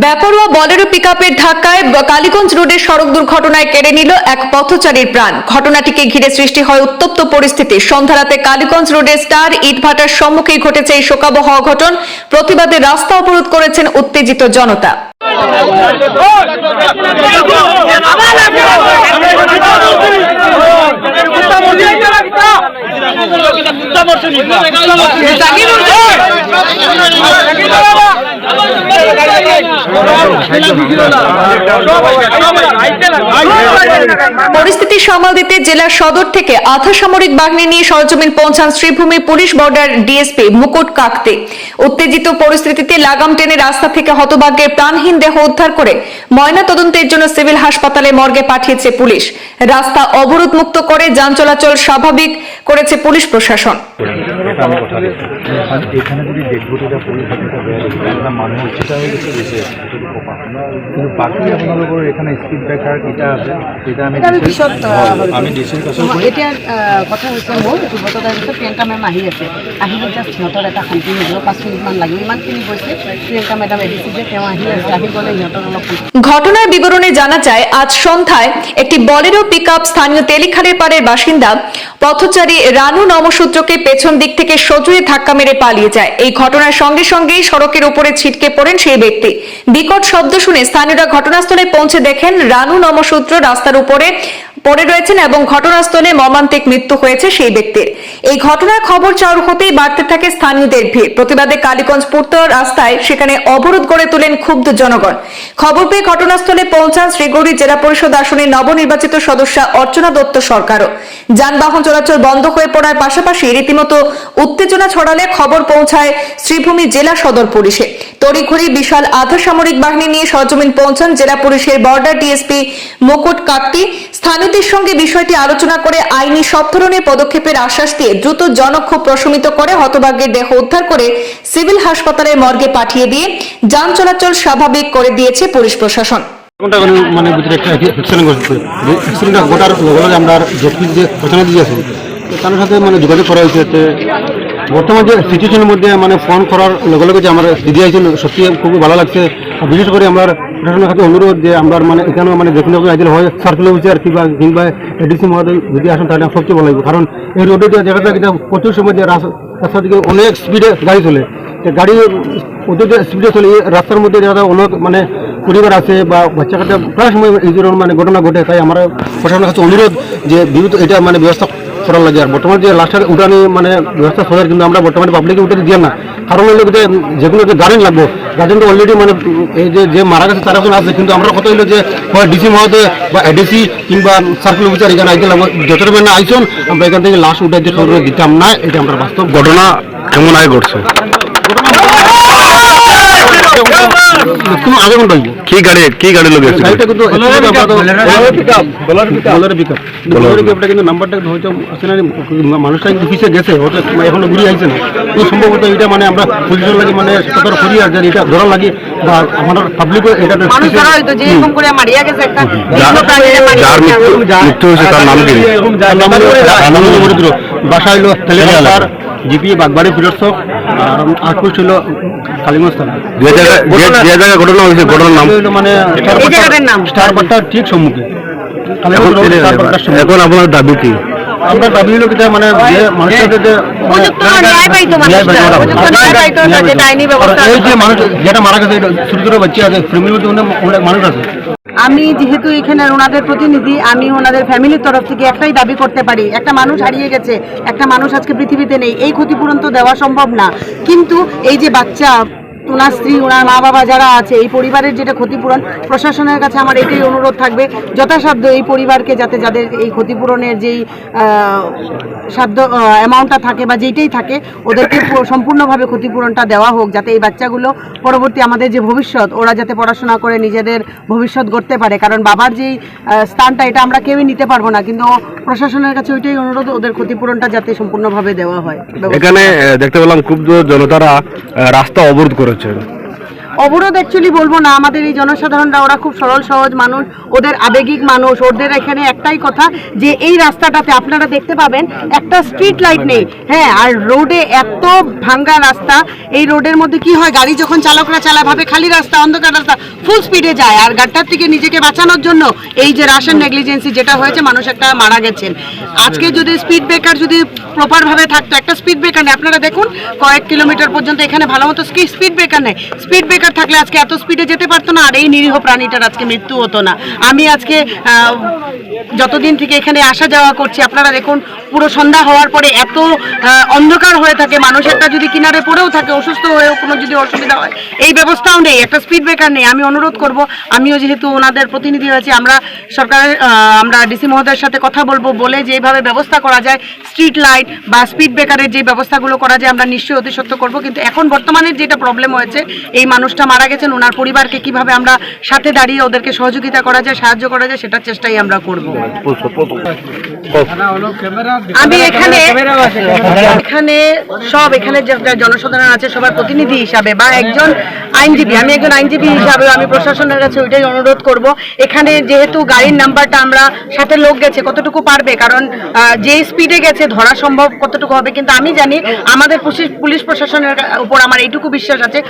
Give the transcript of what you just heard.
বেপরোয়া বলেরো পিকআপের ধাক্কায় কালীগঞ্জ রোডের সড়ক দুর্ঘটনায় কেড়ে নিল এক পথচারীর প্রাণ। ঘটনাটিকে ঘিরে সৃষ্টি হয় উত্তপ্ত পরিস্থিতি। সন্ধ্যা রাতে কালীগঞ্জ রোডের স্টার ইটভাটার সম্মুখেই ঘটেছে এই শোকাবহ অঘটন। প্রতিবাদে রাস্তা অবরোধ করেছেন উত্তেজিত জনতা। পরিস্থিতি সামাল দিতে জেলার সদর থেকে আধা সামরিক বাহিনী নিয়ে সরজমিন পৌঁছান শ্রীভূমি পুলিশ বর্ডার ডিএসপি মুকুট কাকতে। উত্তেজিত পরিস্থিতিতে লাগাম টেনে রাস্তা থেকে হতভাগ্যের প্রাণহীন দেহ উদ্ধার করে ময়না তদন্তের জন্য সিভিল হাসপাতালে মর্গে পাঠিয়েছে পুলিশ। রাস্তা অবরোধ মুক্ত করে যান চলাচল স্বাভাবিক করেছে পুলিশ প্রশাসন। কথা হৈছে মোৰ দুৰ্ঘটনাৰ পিছত প্ৰিয়ংকা মেম আহি আছে, আহিলে জাষ্ট সিহঁতৰ এটা শান্তি হৈ গ'ল। 5 মিনিটমান লাগিব, ইমানখিনি গৈছে। প্ৰিয়ংকা মেডাম এডিসি যে তেওঁ আহি আছে, আহি গ'লে সিহঁতৰ অলপ। ঘটনার বিবরণে জানা যায়, আজ সন্ধ্যায় একটি বলেরো পিকআপ স্থানীয় তেলিখালের পাড়ের বাসিন্দা পথচারী রানু নমসূত্রকে পেছন দিক থেকে সজোরে ধাক্কা মেরে পালিয়ে যায়। এই ঘটনার সঙ্গে সঙ্গেই সড়কের উপরে ছিটকে পড়েন সেই ব্যক্তি। বিকট শব্দ শুনে স্থানীয়রা ঘটনাস্থলে পৌঁছে দেখেন রানু নমসূত্র রাস্তার উপরে পড়ে রয়েছেন এবং ঘটনাস্থলে মর্মান্তিক মৃত্যু হয়েছে সেই ব্যক্তির। এই ঘটনার খবর চাউর হতেই বাড়তে থাকে স্থানীয়দের ভিড়। প্রতিবাদে কালীগঞ্জ পূর্ত রাস্তায় সেখানে অবরোধ গড়ে তোলেন ক্ষুব্ধ জনগণ। খবর পেয়ে ঘটনাস্থলে পৌঁছান শ্রীগৌরী জেলা পরিষদ আসনের নবনির্বাচিত সদস্যা অর্চনা দত্ত সরকারও। যানবাহন চলাচল বন্ধ হয়ে পড়ার পাশাপাশি রীতিমতো উত্তেজনা ছড়ালে খবর পৌঁছায় শ্রীভূমি জেলা সদর পুলিশে। তড়িঘড়ি বিশাল আধা সামরিক বাহিনী নিয়ে সরজমিন পৌঁছান জেলা পুলিশের বর্ডার ডিএসপি মুকুট কাকতি। স্থানীয়দের সঙ্গে বিষয়টি আলোচনা করে আইনি সব ধরনের পদক্ষেপের আশ্বাস দিয়ে দ্রুত জনক্ষোভ প্রশমিত করে হতভাগ্যের দেহ উদ্ধার করে সিভিল হাসপাতালের মর্গে পাঠিয়ে দিয়ে যান চলাচল স্বাভাবিক করে দিয়েছে পুলিশ প্রশাসন। মানে ভিতরে একটা অ্যাক্সিডেন্ট ঘটেছে, অ্যাক্সিডেন্টটা ঘটার লগে আমরা যে ঘটনা দিয়েছি তার সাথে মানে যোগাযোগ করা হয়েছে। বর্তমান যে সিচুয়েশনের মধ্যে মানে ফোন করার লগে লগে যে আমার দিদি আইছেন, সত্যি খুবই ভালো লাগছে। বিশেষ করে আমরা প্রশাসনের কাছে অনুরোধ যে আমরা মানে এখানেও মানে যে কোনো আইডিয়াল হয় সার্কেল অফিসার কিংবা এডিসি মহোদয় যদি আসেন তাহলে সবচেয়ে ভালো লাগবে। কারণ এই রোডে যে জায়গাটা এটা প্রচুর সময় যে রাস্তা দিকে অনেক স্পিডে গাড়ি চলে, গাড়ি অত্যন্ত স্পিডে চলে। এই রাস্তার মধ্যে যারা অনেক মানে পরিবার আছে বা বাচ্চা কাচ্চা প্রায় সময় এই ধরনের মানে ঘটনা ঘটে। তাই আমরা প্রশাসনের কাছে অনুরোধ যে বিদ্যুৎ এটা মানে ব্যবস্থা করার লাগে। আর বর্তমানে যে লাস্টের উঠানি মানে ব্যবস্থা করার, কিন্তু আমরা বর্তমানে পাবলিকে উঠানি দিয়ে না। কারণ হলো যেগুলো যে গার্ডেন লাগবো, গার্ডেনটা অলরেডি মানে এই যে মারা গেছে তারা এখন আছে, কিন্তু আমরা কথা হইলো যে ডিসি মহোদয় বা এডিসি কিংবা সার্কেল অফিসার এখানে আইতে লাগবো। যতটা মানে আইসন আমরা এখান থেকে লাশ উঠাইতে দিতাম না। এটা আমরা বাস্তব ঘটনা কেমন আগে ঘটছে। আগে কোন কি গাড়ি লোক গাড়িটা কিন্তু কিন্তু নাম্বারটা হয়তো আসে না, মানুষটা কিন্তু পিছিয়ে গেছে, হয়তো এখনো ঘুরিয়ে আইছে না। এই সম্ভবত এটা মানে আমরা পুলিশের লাগে মানে সতর্ক করি আর যে এটা ধরা লাগে বা আমাদের পাবলিকও এটা বাসা হইলো তেলেঙ্গানার জিপি বাগবাড়ি ফিরোজ আর আটপুর ছিল কালীগঞ্জ থানা। যে জায়গায় ঘটনা হয়েছে ঘটনার নাম মানে স্টার বাট্টার ঠিক সম্মুখে। এখন আপনার দাবি কি? আমরা দাবি হলো কিটা মানে যে মানুষের এই যে মানুষ যেটা মারা গেছে ছোট ছোট বাচ্চা আছে, ফ্যামিলির মধ্যে অনেক মানুষ আছে। আমি যেহেতু এখানে ওনাদের প্রতিনিধি, আমি ওনাদের ফ্যামিলির তরফ থেকে একটাই দাবি করতে পারি, একটা মানুষ হারিয়ে গেছে, একটা মানুষ আজকে পৃথিবীতে নেই। এই ক্ষতিপূরণ তো দেওয়া সম্ভব না, কিন্তু এই যে বাচ্চা, ওনার স্ত্রী, ওনার মা বাবা যারা আছে, এই পরিবারের যেটা ক্ষতিপূরণ, প্রশাসনের কাছে আমার এটাই অনুরোধ থাকবে যথাসাধ্য এই পরিবারকে যাতে যাদের এই ক্ষতিপূরণের যেই সাধ্য অ্যামাউন্টটা থাকে বা যেইটাই থাকে ওদেরকে সম্পূর্ণভাবে ক্ষতিপূরণটা দেওয়া হোক, যাতে এই বাচ্চাগুলো পরবর্তী আমাদের যে ভবিষ্যৎ, ওরা যাতে পড়াশোনা করে নিজেদের ভবিষ্যৎ গড়তে পারে। কারণ বাবার যেই স্থানটা এটা আমরা কেউই নিতে পারবো না, কিন্তু প্রশাসনের কাছে ওইটাই অনুরোধ ওদের ক্ষতিপূরণটা যাতে সম্পূর্ণভাবে দেওয়া হয়। এখানে দেখতে পেলাম ক্ষুব্ধ জনতারা রাস্তা অবরোধ করেছে। অবরোধ অ্যাকচুয়ালি বলবো না, আমাদের এই জনসাধারণরা ওরা খুব সরল সহজ মানুষ, ওদের আবেগিক মানুষ, ওদের এখানে একটাই কথা যে এই রাস্তাটাতে আপনারা দেখতে পাবেন একটা স্ট্রিট লাইট নেই, হ্যাঁ, আর রোডে এত ভাঙ্গা রাস্তা, এই রোডের মধ্যে কি হয়, গাড়ি যখন চালকরা চালায় ভাবে খালি রাস্তা, অন্ধকার রাস্তা, ফুল স্পিডে যায়, আর গাড়িটার থেকে নিজেকে বাঁচানোর জন্য এই যে রাশন নেগলিজেন্সি যেটা হয়েছে, মানুষ একটা মারা গেছেন। আজকে যদি স্পিড ব্রেকার যদি প্রপার ভাবে থাকতো, একটা স্পিড ব্রেকার নেই, আপনারা দেখুন কয়েক কিলোমিটার পর্যন্ত এখানে ভালো মতো স্পিড ব্রেকার নেই, স্পিড ব্রেকার থাকলে আজকে এত স্পিডে যেতে পারতো না, আর এই নিরীহ প্রাণীটার আজকে মৃত্যু হতো না। আমি আজকে যতদিন থেকে এখানে আসা যাওয়া করছি, আপনারা দেখুন পুরো সন্ধ্যা হওয়ার পরে এত অন্ধকার হয়ে থাকে, মানুষ একটা যদি কিনারে পড়েও থাকে, অসুস্থ হয়েও কোনো যদি অসুবিধা হয়, এই ব্যবস্থাও নেই, একটা স্পিড ব্রেকার নেই। আমি অনুরোধ করব, আমিও যেহেতু ওনাদের প্রতিনিধি হয়েছি, আমরা ডিসি মহোদয়ের সাথে কথা বলবো, বলে যেভাবে ব্যবস্থা করা যায়, স্ট্রিট লাইট বা স্পিড ব্রেকারের যে ব্যবস্থাগুলো করা যায় আমরা নিশ্চয়ই অতি সত্ত্বর করবো। কিন্তু এখন বর্তমানে যেটা প্রবলেম হয়েছে, এই মানুষটা মারা গেছেন, ওনার পরিবারকে কিভাবে আমরা সাথে দাঁড়িয়ে ওদেরকে সহযোগিতা করা যায়, সাহায্য করা যায়, সেটার চেষ্টাই আমরা করব। আমি এখানে যারা জনসাধারণ আছে সবার প্রতিনিধি হিসাবে বা একজন আইনজীবী, আমি একজন আইনজীবী হিসাবে আমি প্রশাসনের কাছে ওইটাই অনুরোধ করব। এখানে যেহেতু গাড়ির নাম্বারটা আমরা সাথে লোক গেছে, কতটুকু পারবে, কারণ যে স্পিডে গেছে ধরা সম্ভব কতটুকু হবে, কিন্তু আমি জানি আমাদের পুলিশ প্রশাসনের উপর আমার এইটুকু বিশ্বাস আছে।